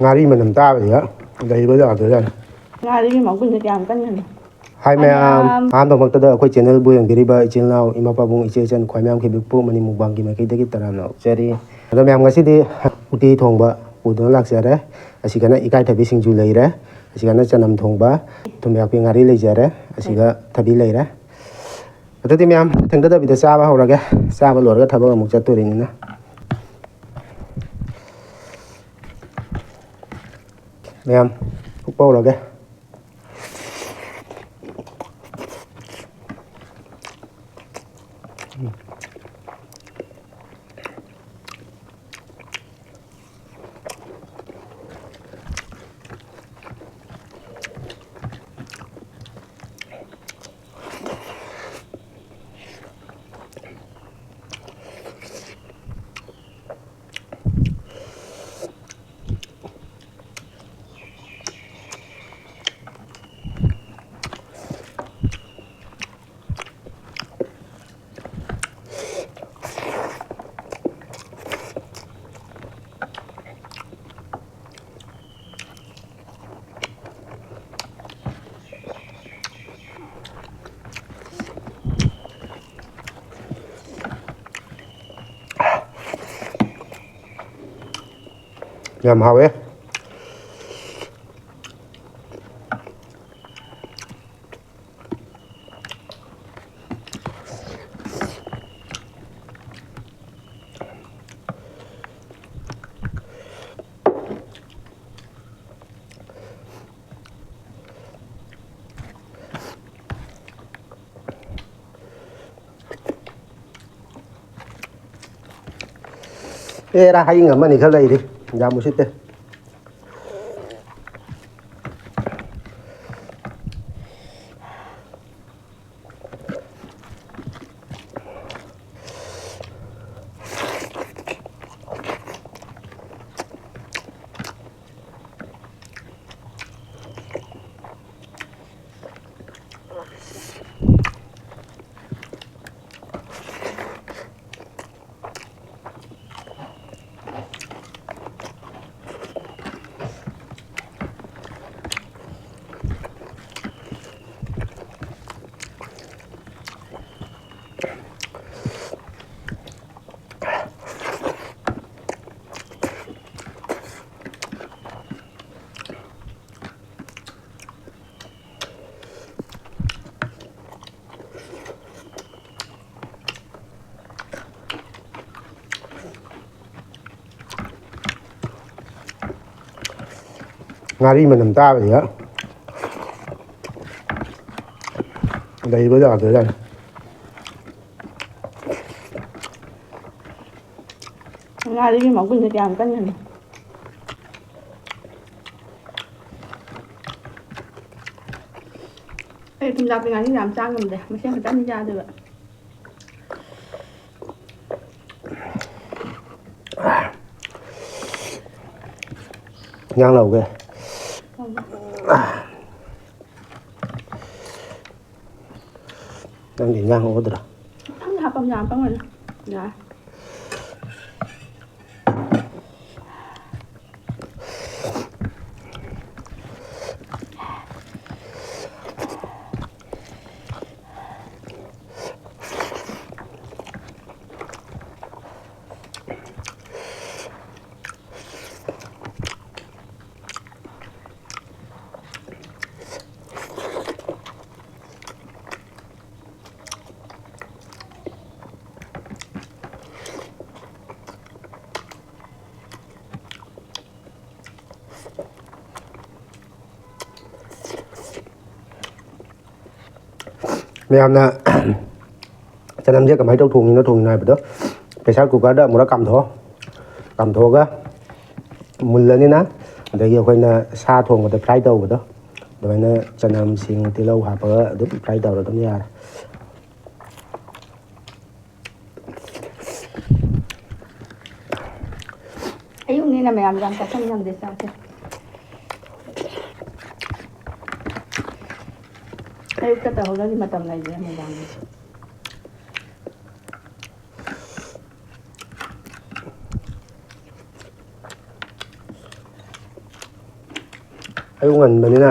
ꯉꯥꯔꯤ ꯃꯅꯝ ꯇꯥꯕꯁꯤꯗ ꯂꯩꯕ ꯌꯥꯗ꯭ꯔꯦ. ꯉꯥꯔꯤꯒꯤ ꯃꯒꯨꯟꯁꯦ ꯀꯌꯥꯝ ꯀꯟꯒꯅꯤ. ꯍꯥꯏ ꯃꯌꯥꯝ, ꯑꯍꯥꯟꯕꯃꯛꯇꯗ ꯑꯩꯈꯣꯏ ꯆꯦꯅꯦꯜꯕꯨ ꯌꯦꯡꯕꯤꯔꯤꯕ ꯏꯆꯤꯜ ꯏꯅꯥꯎ, ꯏꯃꯥ ꯄꯥꯕꯨꯡ, ꯏꯆꯦ ꯏꯆꯟ, ꯈ꯭ꯋꯥꯏ ꯃꯌꯥꯝ ꯈꯤꯕꯤꯛꯄꯨ ꯃꯅꯤ ꯃꯨꯛꯕꯥꯡꯒꯤ ꯃꯥꯏꯀꯩꯗꯒꯤ ꯇꯔꯥꯝꯅ ꯑꯣꯛꯆꯔꯤ. ꯑꯗꯣ ꯃꯌꯥꯝ ꯉꯁꯤꯗꯤ ꯎꯇꯤ ꯊꯣꯡꯕ ꯄꯨꯗꯨꯅ ꯂꯥꯛꯆꯔꯦ. ꯑꯁꯤꯒꯅ ꯏꯀꯥꯏꯊꯕꯤ ꯁꯤꯡꯖꯨ ꯂꯩꯔꯦ. ꯑꯁꯤꯒꯅ ꯆꯅꯝ ꯊꯣꯡꯕ, ꯊꯨꯝ ꯌꯥꯛꯄꯤ ꯉꯥꯔꯤ ꯂꯩꯖꯔꯦ. ꯑꯁꯤꯒ ꯊꯕꯤ ꯂꯩꯔꯦ. ꯑꯗꯨꯗꯤ ꯃꯌꯥꯝ ꯊꯦꯡꯊꯗꯕꯤꯗ ꯆꯥꯕ ꯍꯧꯔꯒꯦ. ꯆꯥꯕ ꯂꯣꯏꯔꯒ ꯊꯕꯛ ꯑꯃꯨꯛ ꯆꯠꯇꯣꯔꯤꯅꯤꯅ. ꯃꯌꯥꯝ ꯐꯨꯛꯄ ꯍꯧꯔꯒꯦ. ꯌꯥꯝ ꯍꯥꯎꯋꯦ. ꯑꯦꯔꯥ ꯍꯌꯤꯡ ꯑꯃꯅꯤ ꯈꯔ ꯂꯩꯔꯤ. ꯌꯥꯝ ꯎꯁꯤꯠꯇꯦ. ꯉꯥꯔꯤ ꯃꯅꯝ ꯇꯥꯕꯁꯤꯗ ꯂꯩꯕ ꯌꯥꯗ꯭ꯔꯦ. ꯉꯥꯔꯤꯒꯤ ꯃꯒꯨꯟꯁꯦ ꯀꯌꯥꯝ ꯀꯟꯒꯅꯤ. ꯑꯩ ꯊꯨꯝ ꯌꯥꯛꯄꯤ ꯉꯥꯔꯤꯁꯦ ꯌꯥꯝ ꯆꯥ ꯉꯝꯗꯦ. ꯃꯁꯦꯟ ꯈꯤꯇꯪꯗꯤ ꯆꯥꯗꯣꯏꯕ. ꯏꯟꯖꯥꯡ ꯂꯧꯒꯦ. ꯅꯪꯗꯤ ꯏꯟꯖꯥꯡ ꯂꯧꯒꯗ꯭ꯔꯥ? ꯈꯤꯇꯪ ꯍꯥꯞꯄꯝ ꯌꯥꯝ ꯌꯥꯔꯦ. ꯃꯌꯥꯝꯅ ꯆꯅꯝꯁꯦ ꯀꯃꯥꯏꯅ ꯊꯣꯡꯉꯤꯅꯣ ꯍꯥꯏꯕꯗꯣ ꯄ꯭ꯔꯦꯁꯔ ꯀꯨꯀꯔꯗ ꯑꯃꯨꯔꯛ ꯀꯥꯝꯊꯣꯛꯑꯒ ꯃꯨꯜꯂꯅꯤꯅ ꯑꯗꯒꯤ ꯑꯩꯈꯣꯏꯅ ꯁꯥ ꯊꯣꯡꯕꯗ ꯐ꯭ꯔꯥꯏ ꯇꯧꯕꯗꯣ ꯑꯗꯨꯃꯥꯏꯅ ꯆꯅꯝ, ꯁꯤꯡ, ꯇꯤꯜꯍꯧ ꯍꯥꯞꯄꯒ ꯑꯗꯨꯝ ꯐ꯭ꯔꯥꯏ ꯇꯧꯔ ꯑꯗꯨꯝ ꯌꯥꯔꯦ. ꯑꯌꯨꯛꯅꯤꯅ ꯃꯌꯥꯝ ꯌꯥꯝ ꯆꯥꯁꯟ ꯉꯝꯗꯦ ꯆꯥꯛꯁꯦ. ꯑꯌꯨꯛꯇ ꯇꯧꯍꯧꯗ꯭ꯔꯗꯤ ꯃꯇꯝ ꯂꯩꯇ꯭ꯔꯦ ꯅꯨꯡꯗꯥꯡꯒꯤ. ꯑꯌꯨꯛ ꯉꯟꯕꯅꯤꯅ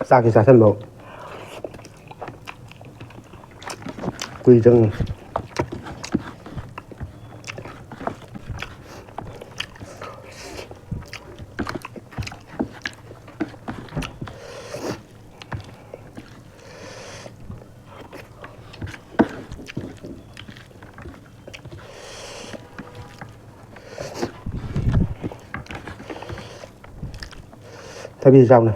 ꯆꯥꯛꯁꯤ ꯆꯥꯁꯟꯕ ꯀꯨꯏ ꯆꯪꯉꯤ ꯊꯕꯤ ꯆꯥꯎꯅ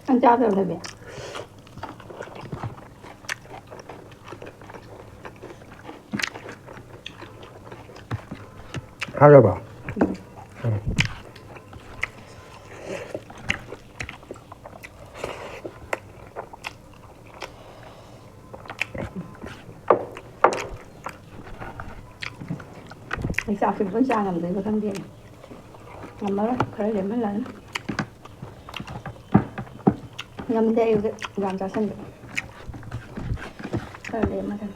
Ăn cho rồi là việc. 하려봐. Mình sao thì vẫn sang làm đấy có thằng gì làm đó khởi điểm mới lần ngâm đây làm cho xanh được khởi điểm mà thằng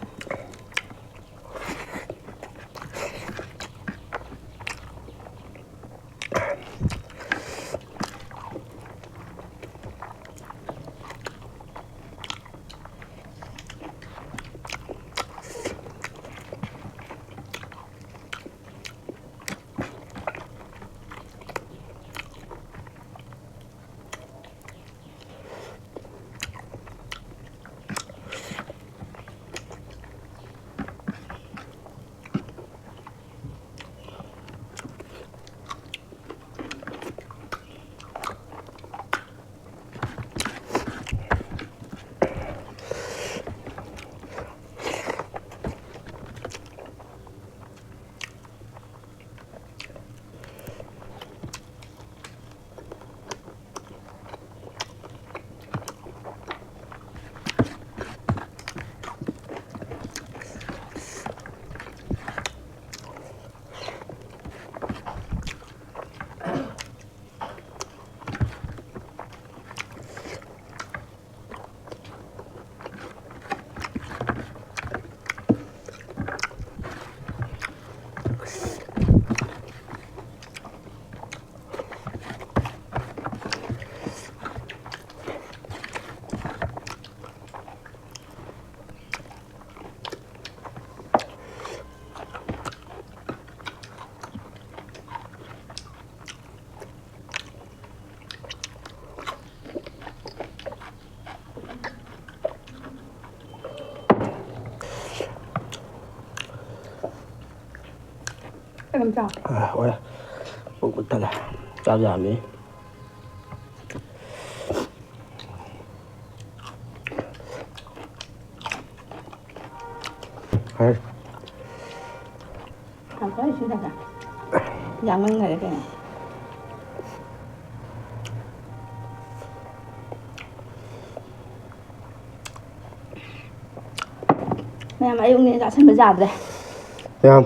làm sao ôi bụng thật là chao giảm đi hay làm cái gì đó dạng mình này cái này mà yêu nghe dạ xanh bây giờ rồi thấy không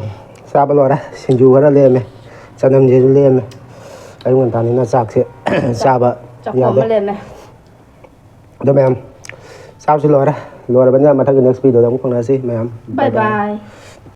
sao bao đó xin chú cái đó lên này sao nằm gì lên này anh còn tao nên nó sạc sẽ sao vậy chọc hồn mà lên này đó mẹ em sao xin lỗi đó bây giờ mà thằng next video đó cũng không nói gì mẹ em bye bye